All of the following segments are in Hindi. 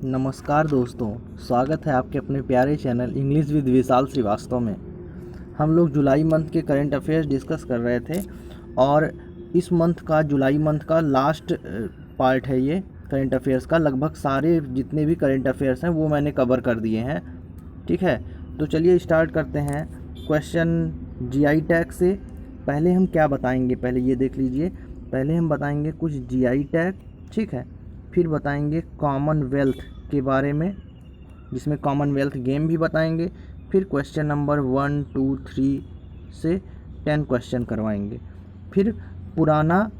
नमस्कार दोस्तों, स्वागत है आपके अपने प्यारे चैनल इंग्लिश विद विशाल श्रीवास्तव में। हम लोग जुलाई मंथ के करंट अफेयर्स डिस्कस कर रहे थे और इस मंथ का जुलाई मंथ का लास्ट पार्ट है ये करंट अफेयर्स का। लगभग सारे जितने भी करंट अफेयर्स हैं वो मैंने कवर कर दिए हैं। ठीक है, तो चलिए स्टार्ट करते हैं क्वेश्चन जीआई टैग से। पहले हम क्या बताएंगे, पहले ये देख लीजिए। पहले हम बताएंगे कुछ जीआई टैग, ठीक है। फिर बताएंगे कॉमनवेल्थ के बारे में, जिसमें कॉमनवेल्थ गेम भी बताएंगे। फिर क्वेश्चन नंबर 1, 2, 3 से 10 क्वेश्चन करवाएंगे। फिर पुराना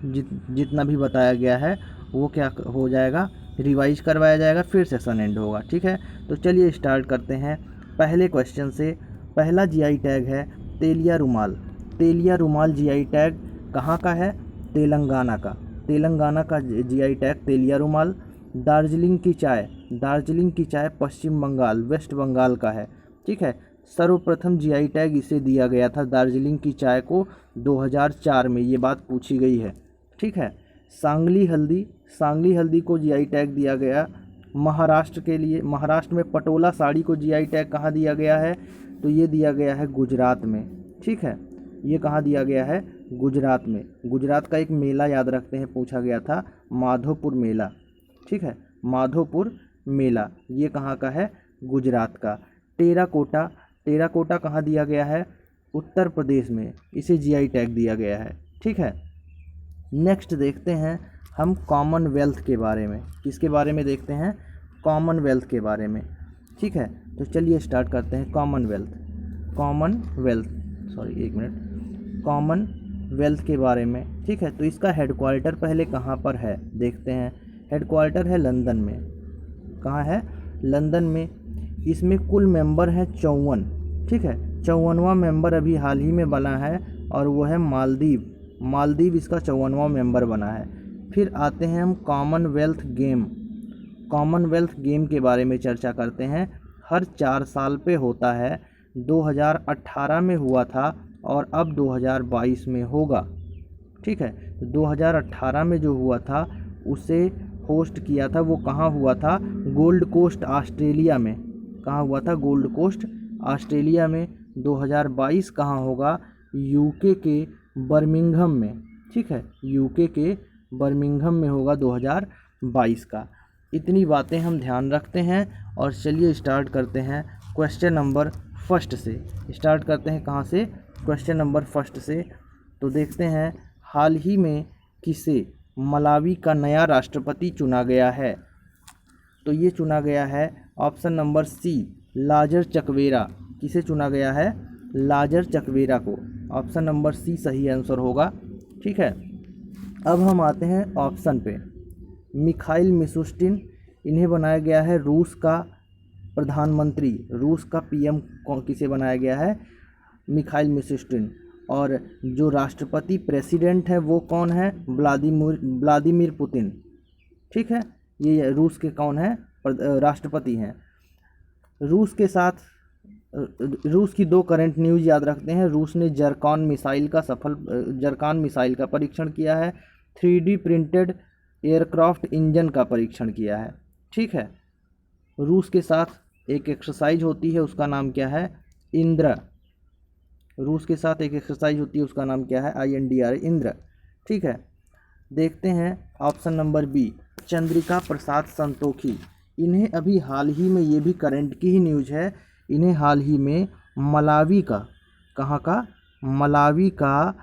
जितना भी बताया गया है वो क्या हो जाएगा, रिवाइज करवाया जाएगा, फिर सेशन एंड होगा। ठीक है, तो चलिए स्टार्ट करते हैं पहले क्वेश्चन से। पहला जीआई टैग है तेलिया रुमाल। तेलिया रुमाल जीआई टैग कहाँ का है? तेलंगाना का। तेलंगाना का जीआई टैग तेलिया रुमाल। दार्जिलिंग की चाय, दार्जिलिंग की चाय पश्चिम बंगाल, वेस्ट बंगाल का है। ठीक है, सर्वप्रथम जीआई टैग इसे दिया गया था दार्जिलिंग की चाय को 2004 में, ये बात पूछी गई है। ठीक है, सांगली हल्दी, सांगली हल्दी को जीआई टैग दिया गया महाराष्ट्र के लिए। महाराष्ट्र में पटोला साड़ी को जीआई टैग कहाँ दिया गया है? तो ये दिया गया है गुजरात में। ठीक है, ये कहाँ दिया गया है? गुजरात में। गुजरात का एक मेला याद रखते हैं, पूछा गया था, माधोपुर मेला। ठीक है, माधोपुर मेला ये कहाँ का है? गुजरात का। टेराकोटा, टेराकोटा कहाँ दिया गया है? उत्तर प्रदेश में, इसे जीआई टैग दिया गया है। ठीक है, नेक्स्ट देखते हैं हम कॉमनवेल्थ के बारे में। किसके बारे में देखते हैं? कॉमनवेल्थ के बारे में। ठीक है, तो चलिए स्टार्ट करते हैं कॉमनवेल्थ। कॉमनवेल्थ, सॉरी एक मिनट, कॉमनवेल्थ के बारे में। ठीक है, तो इसका हेडक्वार्टर पहले कहाँ पर है देखते हैं। हेडक्वार्टर है लंदन में। कहाँ है? लंदन में। इसमें कुल मेंबर हैं 54। ठीक है, 54वां मेंबर अभी हाल ही में बना है और वो है मालदीव। मालदीव इसका 54वां मेंबर बना है। फिर आते हैं हम कॉमनवेल्थ गेम। कॉमनवेल्थ गेम के बारे में चर्चा करते हैं। हर 4 साल पे होता है। 2018 में हुआ था और अब 2022 में होगा। ठीक है, तो 2018 में जो हुआ था उसे होस्ट किया था, वो कहाँ हुआ था? गोल्ड कोस्ट ऑस्ट्रेलिया में। कहाँ हुआ था? गोल्ड कोस्ट ऑस्ट्रेलिया में। 2022 कहाँ होगा? यूके के बर्मिंघम में। ठीक है, यूके के बर्मिंघम में होगा 2022 का। इतनी बातें हम ध्यान रखते हैं और चलिए स्टार्ट करते हैं क्वेश्चन नंबर फर्स्ट से। स्टार्ट करते हैं कहाँ से? क्वेश्चन नंबर फर्स्ट से। तो देखते हैं हाल ही में किसे मलावी का नया राष्ट्रपति चुना गया है? तो ये चुना गया है ऑप्शन नंबर सी, लाजर चकवेरा। किसे चुना गया है? लाजर चकवेरा को। ऑप्शन नंबर सी सही आंसर होगा। ठीक है, अब हम आते हैं ऑप्शन पे। मिखाइल मिशुस्टिन, इन्हें बनाया गया है रूस का प्रधानमंत्री। रूस का पीएम किसे बनाया गया है? Mikhail Mishustin. और जो राष्ट्रपति प्रेसिडेंट है वो कौन है? Vladimir Putin. ठीक है, ये रूस के कौन है? राष्ट्रपति हैं। रूस के साथ रूस की 2 करंट न्यूज़ याद रखते हैं। रूस ने जरकान मिसाइल का परीक्षण किया है। 3D प्रिंटेड एयरक्राफ्ट इंजन का परीक्षण किया है। ठीक है, रूस के साथ एक एक्सरसाइज होती है, उसका नाम क्या है? इंद्र। रूस के साथ एक एक्सरसाइज होती है, उसका नाम क्या है? INDR, इंद्र। ठीक है, देखते हैं option number B, Chandrika Prasad Santokhi. इन्हें अभी हाल ही में, ये भी करंट की ही न्यूज़ है, इन्हें हाल ही में मलावी का, कहाँ का? मलावी का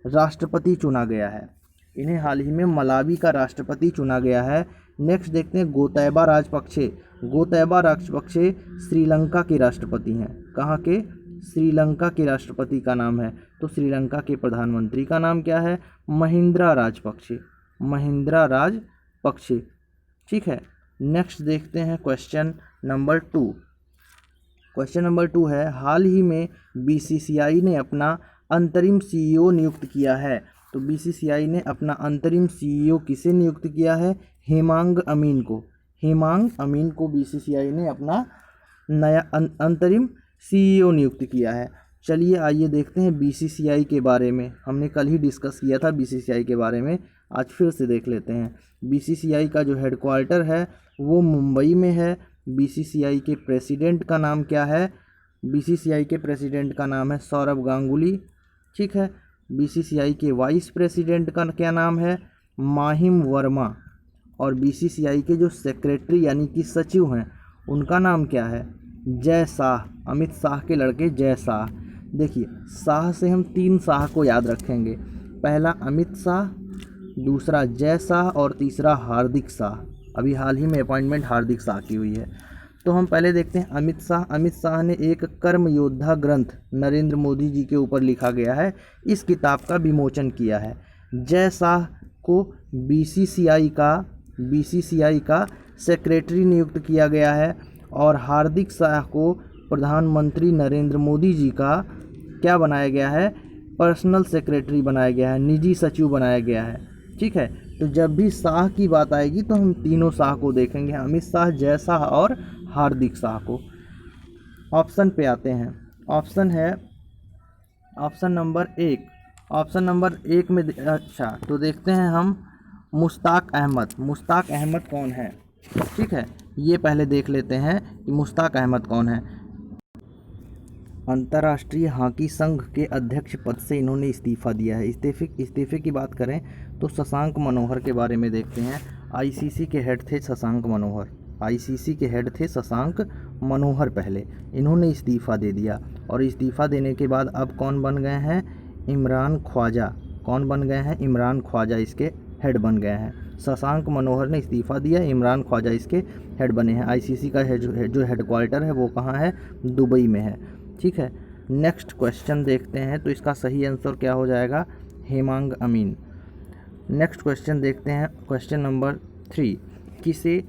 राष्ट्रपति चुना गया है। इन्हें हाल ही में मलावी का राष्ट्रपति चुना गया है। नेक्स्ट देखते हैं गोतैबा राजपक्षे। गोतैबा राजपक्षे श्रीलंका के राष्ट्रपति हैं। कहाँ के? श्रीलंका के राष्ट्रपति का नाम है। तो श्रीलंका के प्रधानमंत्री का नाम क्या है? महिंद्रा राजपक्षे। महिंद्रा राजपक्षे। ठीक है, नेक्स्ट देखते हैं क्वेश्चन नंबर 2। क्वेश्चन नंबर 2 है, हाल ही में BCCI ने अपना अंतरिम CEO नियुक्त किया है। तो BCCI ने अपना अंतरिम CEO किसे नियुक्त किया है? हेमांग अमीन को। हेमांग अमीन को BCCI ने अपना नया अंतरिम CEO नियुक्त किया है। चलिए आइए देखते हैं BCCI के बारे में। हमने कल ही डिस्कस किया था BCCI के बारे में। आज फिर से देख लेते हैं। बीसीसीआई का जो हेडक्वार्टर है वो मुंबई में है। बीसीसीआई के प्रेसिडेंट का नाम क्या है? बीसीसीआई के प्रेसिडेंट का नाम है सौरभ गांगुली। ठीक है। बीसीसीआई के वाइस प्रेसिडेंट का क्या नाम है? माहिम वर्मा। और बीसीसीआई के जो सेक्रेटरी यानी कि सचिव हैं उनका नाम क्या है? जय शाह। अमित शाह के लड़के जय शाह। देखिए, शाह से हम 3 शाह को याद रखेंगे। पहला अमित शाह, दूसरा जय शाह और तीसरा हार्दिक शाह। अभी हाल ही में अपॉइंटमेंट हार्दिक शाह की हुई है। तो हम पहले देखते हैं अमित शाह। अमित शाह ने एक कर्म योद्धा ग्रंथ नरेंद्र मोदी जी के ऊपर लिखा गया है, इस किताब का विमोचन किया है। जय शाह को बीसीसीआई का सेक्रेटरी नियुक्त किया गया है और हार्दिक शाह को प्रधानमंत्री नरेंद्र मोदी जी का क्या बनाया गया है? पर्सनल सेक्रेटरी बनाया गया है, निजी सचिव बनाया गया है। ठीक है। तो जब भी शाह की बात आएगी तो हम तीनों शाह को देखेंगे, अमित शाह, जय शाह और हार्दिक शाह को। ऑप्शन पे आते हैं। ऑप्शन है ऑप्शन नंबर 1। ऑप्शन नंबर 1 में अच्छा तो देखते हैं हम मुश्ताक अहमद। मुश्ताक अहमद कौन है? ठीक है, ये पहले देख लेते हैं कि मुश्ताक अहमद कौन है। अंतर्राष्ट्रीय हॉकी संघ के अध्यक्ष पद से इन्होंने इस्तीफ़ा दिया है। इस्तीफे की बात करें तो शशांक मनोहर के बारे में देखते हैं। आईसीसी के हेड थे शशांक मनोहर। आईसीसी के हेड थे शशांक मनोहर। पहले इन्होंने इस्तीफ़ा दे दिया और इस्तीफ़ा देने के बाद अब कौन बन गए हैं? इमरान ख्वाजा। कौन बन गए हैं? इमरान ख्वाजा इसके हेड बन गए हैं। शशांक मनोहर ने इस्तीफ़ा दिया, इमरान ख्वाजा इसके हेड बने हैं। आईसीसी का जो हेडक्वार्टर है वो कहाँ है? दुबई में है। ठीक है। नेक्स्ट क्वेश्चन देखते हैं तो इसका सही आंसर क्या हो जाएगा? हेमांग अमीन। नेक्स्ट क्वेश्चन देखते हैं, क्वेश्चन नंबर 3। किसे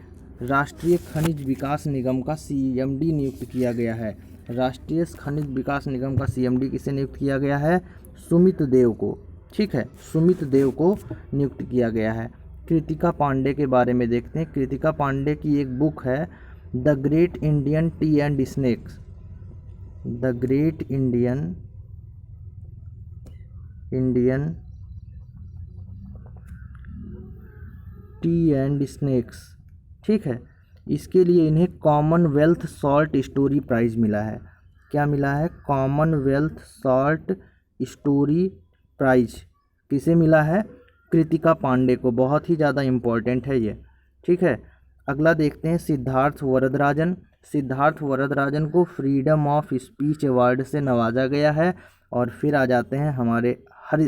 राष्ट्रीय खनिज विकास निगम का सीएमडी नियुक्त किया गया है? राष्ट्रीय खनिज विकास निगम का सीएमडी किसे नियुक्त किया गया है? सुमित देव को। ठीक है, सुमित देव को नियुक्त किया गया है। कृतिका पांडे के बारे में देखते हैं। कृतिका पांडे की एक बुक है the great Indian T and snacks. The great Indian T and snacks. ठीक है, इसके लिए इन्हें कॉमनवेल्थ शॉर्ट स्टोरी प्राइज़ मिला है। क्या मिला है? कॉमनवेल्थ शॉर्ट स्टोरी प्राइज किसे मिला है? कृतिका पांडे को। बहुत ही ज़्यादा इम्पोर्टेंट है ये। ठीक है। अगला देखते हैं सिद्धार्थ वरदराजन। सिद्धार्थ वरदराजन को फ्रीडम ऑफ स्पीच अवार्ड से नवाजा गया है। और फिर आ जाते हैं हमारे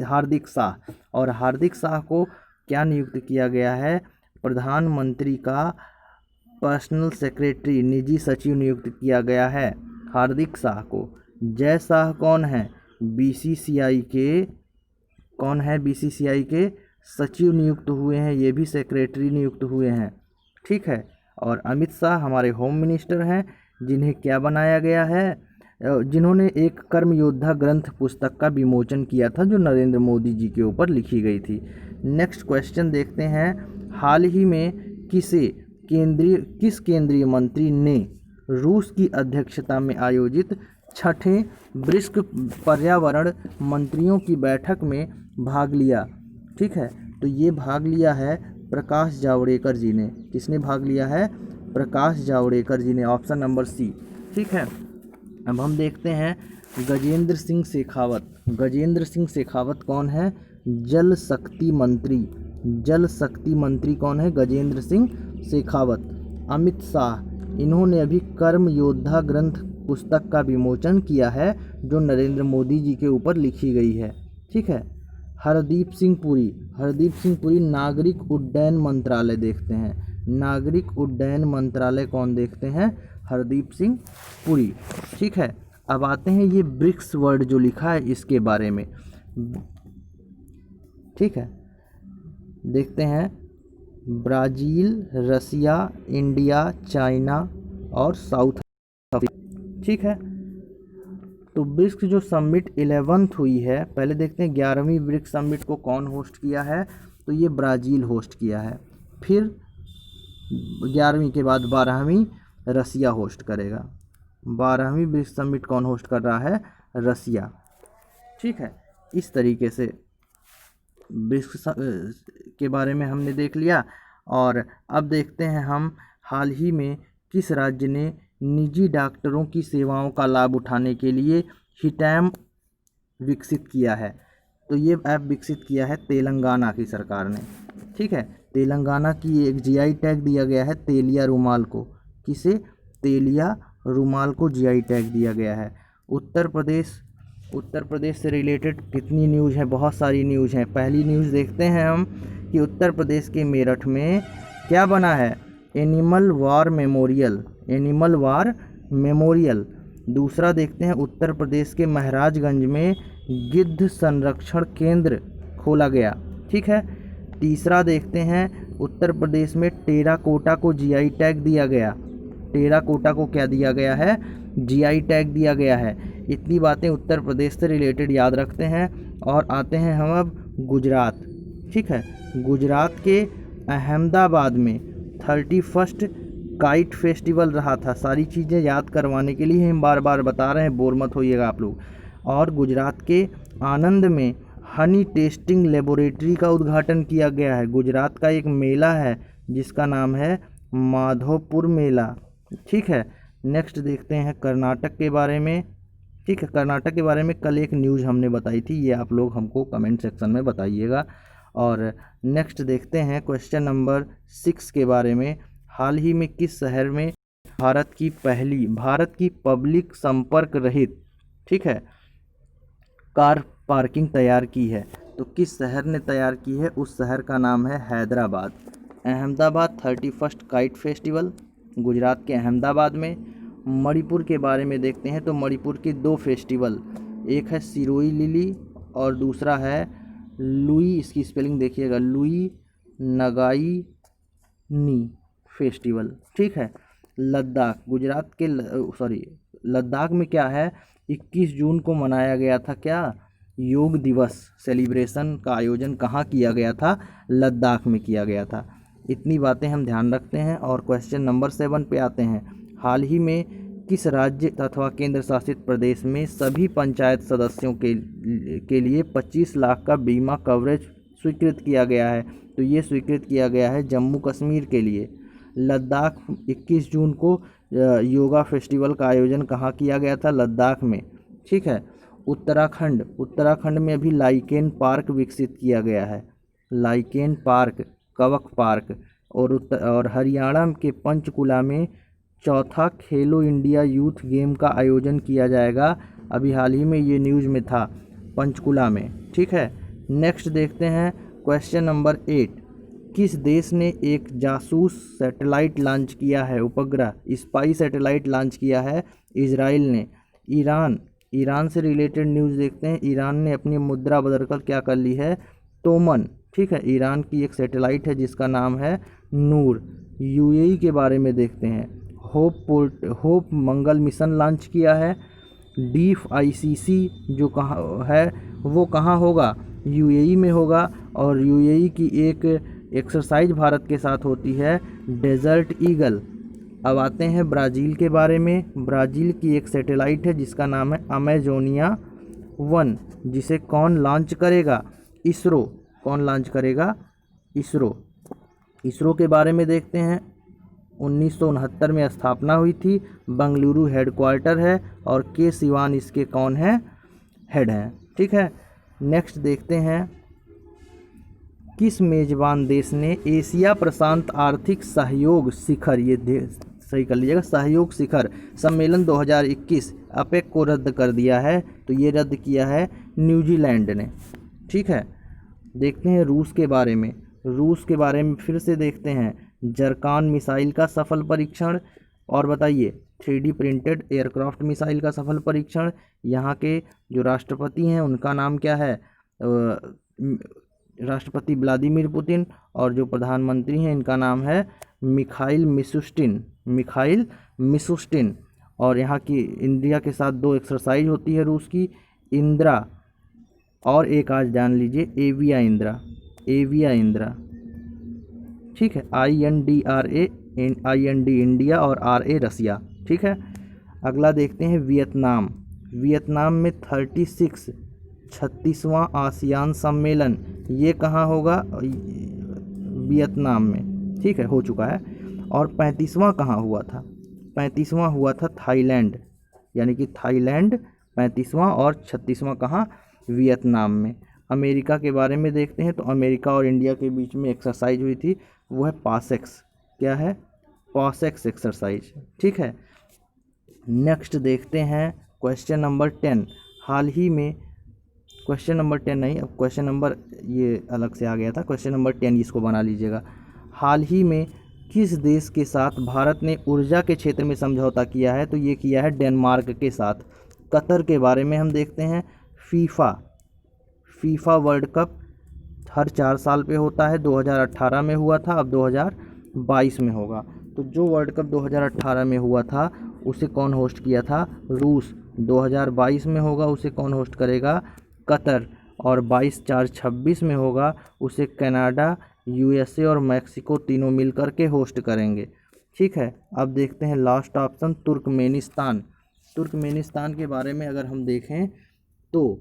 हार्दिक शाह। और हार्दिक शाह को क्या नियुक्त किया गया है? प्रधानमंत्री का पर्सनल सेक्रेटरी, निजी सचिव नियुक्त किया गया है हार्दिक शाह को। जय शाह कौन है? बीसीसीआई के कौन है? बीसीसीआई के सचिव नियुक्त हुए हैं, ये भी सेक्रेटरी नियुक्त हुए हैं। ठीक है। और अमित शाह हमारे होम मिनिस्टर हैं, जिन्हें क्या बनाया गया है? जिन्होंने एक कर्म योद्धा ग्रंथ पुस्तक का विमोचन किया था जो नरेंद्र मोदी जी के ऊपर लिखी गई थी। नेक्स्ट क्वेश्चन देखते हैं। हाल ही में किस केंद्रीय मंत्री ने रूस की अध्यक्षता में आयोजित छठे ब्रिक्स पर्यावरण मंत्रियों की बैठक में भाग लिया? ठीक है, तो ये भाग लिया है प्रकाश जावड़ेकर जी ने। किसने भाग लिया है? प्रकाश जावड़ेकर जी ने। Option number C. ठीक है। अब हम देखते हैं गजेंद्र सिंह शेखावत। गजेंद्र सिंह शेखावत कौन है? जल शक्ति मंत्री। जल शक्ति मंत्री कौन है? गजेंद्र सिंह शेखावत। अमित शाह, इन्होंने अभी कर्म योद्धा ग्रंथ पुस्तक का विमोचन किया है जो नरेंद्र मोदी जी के ऊपर लिखी गई है। ठीक है। हरदीप सिंह पुरी नागरिक उड्डयन मंत्रालय देखते हैं। नागरिक उड्डयन मंत्रालय कौन देखते हैं? हरदीप सिंह पुरी। ठीक है। अब आते हैं ये ब्रिक्स वर्ड जो लिखा है इसके बारे में। ठीक है, देखते हैं। ब्राज़ील, रसिया, इंडिया, चाइना और साउथ अफ्रीका। ठीक है। तो ब्रिक्स जो समिट 11th हुई है, पहले देखते हैं 11वीं ब्रिक्स समिट को कौन होस्ट किया है? तो ये ब्राज़ील होस्ट किया है। फिर 11वीं के बाद 12वीं रसिया होस्ट करेगा। 12वीं ब्रिक्स समिट कौन होस्ट कर रहा है? रसिया। ठीक है। इस तरीके से ब्रिक्स के बारे में हमने देख लिया। और अब देखते हैं हम हाल ही में किस राज्य ने निजी डॉक्टरों की सेवाओं का लाभ उठाने के लिए हिटैम विकसित किया है। तो ये ऐप विकसित किया है तेलंगाना की सरकार ने। ठीक है, तेलंगाना की एक जीआई टैग दिया गया है तेलिया रुमाल को। किसे? तेलिया रुमाल को जीआई टैग दिया गया है। उत्तर प्रदेश से रिलेटेड कितनी न्यूज़ है? बहुत सारी न्यूज़ हैं। पहली न्यूज़ देखते हैं हम कि उत्तर प्रदेश के मेरठ में क्या बना है? Animal war memorial. दूसरा देखते हैं उत्तर प्रदेश के महाराजगंज में गिद्ध संरक्षण केंद्र खोला गया। ठीक है। तीसरा देखते हैं उत्तर प्रदेश में टेराकोटा को जीआई टैग दिया गया। टेराकोटा को क्या दिया गया है? जीआई टैग दिया गया है। इतनी बातें उत्तर प्रदेश से रिलेटेड याद रखते हैं। और आते हैं हम अब गुजरात। ठीक है, गुजरात के अहमदाबाद में 31 काइट फेस्टिवल रहा था। सारी चीज़ें याद करवाने के लिए हम बार बार बता रहे हैं, बोर मत होइएगा आप लोग। और गुजरात के आनंद में हनी टेस्टिंग लेबोरेटरी का उद्घाटन किया गया है। गुजरात का एक मेला है जिसका नाम है माधोपुर मेला। ठीक है। नेक्स्ट देखते हैं कर्नाटक के बारे में। ठीक है, कर्नाटक के बारे में कल एक न्यूज़ हमने बताई थी, ये आप लोग हमको कमेंट सेक्शन में बताइएगा। और नेक्स्ट देखते हैं क्वेश्चन नंबर 6 के बारे में। हाल ही में किस शहर में भारत की पब्लिक संपर्क रहित, ठीक है, कार पार्किंग तैयार की है? तो किस शहर ने तैयार की है? उस शहर का नाम है हैदराबाद। अहमदाबाद 31 काइट फेस्टिवल गुजरात के अहमदाबाद में। मणिपुर के बारे में देखते हैं तो मणिपुर के 2 फेस्टिवल, एक है सिरोई लिली और दूसरा है लुई, इसकी स्पेलिंग देखिएगा, लुई नगाई नी फेस्टिवल। ठीक है। लद्दाख, गुजरात के लद्दाख में क्या है? 21 जून को मनाया गया था क्या? योग दिवस सेलिब्रेशन का आयोजन कहाँ किया गया था? लद्दाख में किया गया था। इतनी बातें हम ध्यान रखते हैं। और क्वेश्चन नंबर 7 पे आते हैं। हाल ही में किस राज्य अथवा केंद्र शासित प्रदेश में सभी पंचायत सदस्यों के लिए 25 लाख का बीमा कवरेज स्वीकृत किया गया है? तो ये स्वीकृत किया गया है जम्मू कश्मीर के लिए। लद्दाख 21 जून को योगा फेस्टिवल का आयोजन कहाँ किया गया था? लद्दाख में। ठीक है। उत्तराखंड में अभी लाइकेन पार्क विकसित किया गया है। लाइकेन पार्क, कवक पार्क। और हरियाणा के पंचकुला में 4था खेलो इंडिया यूथ गेम का आयोजन किया जाएगा। अभी हाल ही में ये न्यूज़ में था, पंचकुला में। ठीक है। नेक्स्ट देखते हैं क्वेश्चन नंबर 8। किस देश ने एक जासूस सैटेलाइट लॉन्च किया है? उपग्रह स्पाई सैटेलाइट लॉन्च किया है इजराइल ने। ईरान से रिलेटेड न्यूज़ देखते हैं। ईरान ने अपनी मुद्रा बदलकर क्या कर ली है? तोमन। ठीक है। ईरान की एक सैटेलाइट है जिसका नाम है नूर। यूएई के बारे में देखते हैं। होप मंगल मिशन लॉन्च किया है। डीफ आईसीसी जो कहाँ है, वो कहाँ होगा? यूएई में होगा। और यूएई की एक एक्सरसाइज भारत के साथ होती है, डेजर्ट ईगल। अब आते हैं ब्राज़ील के बारे में। ब्राज़ील की एक सैटेलाइट है जिसका नाम है अमेजोनिया 1, जिसे कौन लॉन्च करेगा? इसरो। कौन लॉन्च करेगा? इसरो के बारे में देखते हैं। 1969 में स्थापना हुई थी। बंगलुरु हेडक्वार्टर है। और के सिवान इसके कौन है? हेड हैं। ठीक है। नेक्स्ट देखते हैं किस मेजबान देश ने एशिया प्रशांत आर्थिक सहयोग शिखर, ये सही कर लीजिएगा, सहयोग शिखर सम्मेलन 2021 अपेक को रद्द कर दिया है? तो ये रद्द किया है न्यूजीलैंड ने। ठीक है। देखते हैं रूस के बारे में फिर से देखते हैं। जरकान मिसाइल का सफल परीक्षण। और बताइए 3D प्रिंटेड एयरक्राफ्ट मिसाइल का सफल परीक्षण। यहाँ के जो राष्ट्रपति हैं उनका नाम क्या है? राष्ट्रपति व्लादिमीर पुतिन। और जो प्रधानमंत्री हैं इनका नाम है मिखाइल मिशुस्टिन। और यहाँ की इंडिया के साथ 2 एक्सरसाइज होती है रूस की, इंद्रा और एक आज जान लीजिए एविया इंद्रा। ठीक है। IND इंडिया और RA रसिया। ठीक है। अगला देखते हैं वियतनाम में 36 36वां आसियान सम्मेलन ये कहाँ होगा? वियतनाम में, ठीक है, हो चुका है। और 35वां कहाँ हुआ था? 35वां हुआ था थाईलैंड, यानी कि थाईलैंड 35वां, और 36वां कहाँ? वियतनाम में। अमेरिका के बारे में देखते हैं तो अमेरिका और इंडिया के बीच में एक्सरसाइज हुई थी, वो है पासेक्स। क्या है? पासेक्स एक्सरसाइज, ठीक है। नेक्स्ट देखते हैं क्वेश्चन नंबर 10। हाल ही में, क्वेश्चन नंबर 10 नहीं, अब क्वेश्चन नंबर ये अलग से आ गया था, क्वेश्चन नंबर 10 इसको बना लीजिएगा। हाल ही में किस देश के साथ भारत ने ऊर्जा के क्षेत्र में समझौता किया है? तो ये किया है डेनमार्क के साथ। कतर के बारे में हम देखते हैं। फीफा वर्ल्ड कप हर 4 साल पे होता है, 2018 में हुआ था, अब 2022 में होगा। तो जो वर्ल्ड कप 2018 में हुआ था उसे कौन होस्ट किया था? रूस। 2022 में होगा, उसे कौन होस्ट करेगा? कतर। और 22/4/26 में होगा, उसे कनाडा, यूएसए और मैक्सिको तीनों मिल कर के होस्ट करेंगे, ठीक है। अब देखते हैं लास्ट ऑप्शन, तुर्कमेनिस्तान। तुर्कमेनिस्तान के बारे में अगर हम देखें तो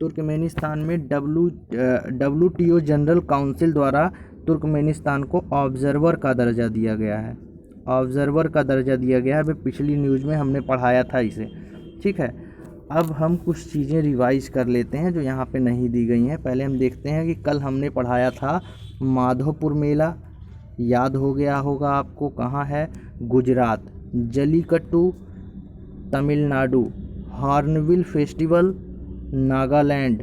तुर्कमेनिस्तान में WTO जनरल काउंसिल द्वारा तुर्कमेनिस्तान को ऑब्जर्वर का दर्जा दिया गया है। ऑब्जर्वर का दर्जा दिया गया है, अभी पिछली न्यूज़ में हमने पढ़ाया था इसे, ठीक है। अब हम कुछ चीज़ें रिवाइज कर लेते हैं जो यहाँ पे नहीं दी गई हैं। पहले हम देखते हैं कि कल हमने पढ़ाया था माधोपुर मेला, याद हो गया होगा आपको, कहाँ है? गुजरात। जलीकट्टू तमिलनाडु, हॉर्नबिल फेस्टिवल नागालैंड,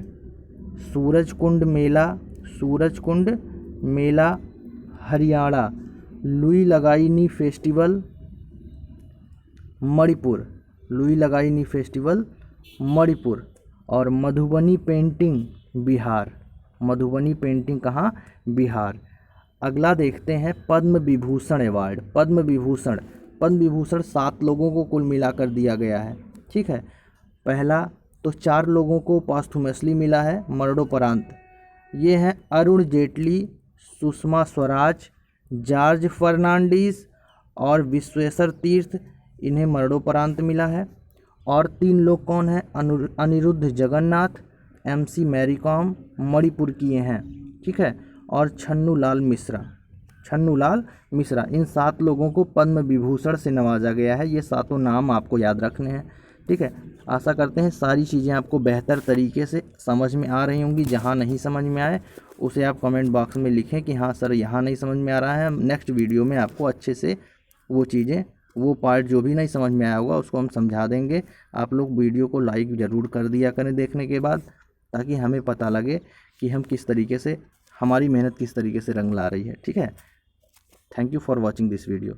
सूरजकुंड मेला हरियाणा, लुई लगाईनी फेस्टिवल मणिपुर, और मधुबनी पेंटिंग बिहार। मधुबनी पेंटिंग कहाँ? बिहार। अगला देखते हैं पद्म विभूषण अवार्ड। पद्म विभूषण 7 लोगों को कुल मिलाकर दिया गया है, ठीक है। पहला तो 4 लोगों को पॉस्थुमसली मिला है मरणोपरांत। ये हैं अरुण जेटली, सुषमा स्वराज, जॉर्ज फर्नांडीज और विश्वेश्वर तीर्थ, इन्हें मरणोपरांत मिला है। और 3 लोग कौन हैं? अनिरुद्ध जगन्नाथ, MC मैरी कॉम, मणिपुर की ये हैं, ठीक है। और छन्नू लाल मिश्रा, इन 7 लोगों को पद्म विभूषण से नवाजा गया है। ये 7 नाम आपको याद रखने हैं, ठीक है। आशा करते हैं सारी चीज़ें आपको बेहतर तरीके से समझ में आ रही होंगी। जहाँ नहीं समझ में आए उसे आप कमेंट बॉक्स में लिखें कि हाँ सर यहाँ नहीं समझ में आ रहा है। नेक्स्ट वीडियो में आपको अच्छे से वो चीज़ें, वो पार्ट जो भी नहीं समझ में आया होगा उसको हम समझा देंगे। आप लोग वीडियो को लाइक ज़रूर कर दिया करें देखने के बाद, ताकि हमें पता लगे कि हम किस तरीके से, हमारी मेहनत किस तरीके से रंग ला रही है, ठीक है। Thank you for watching this video.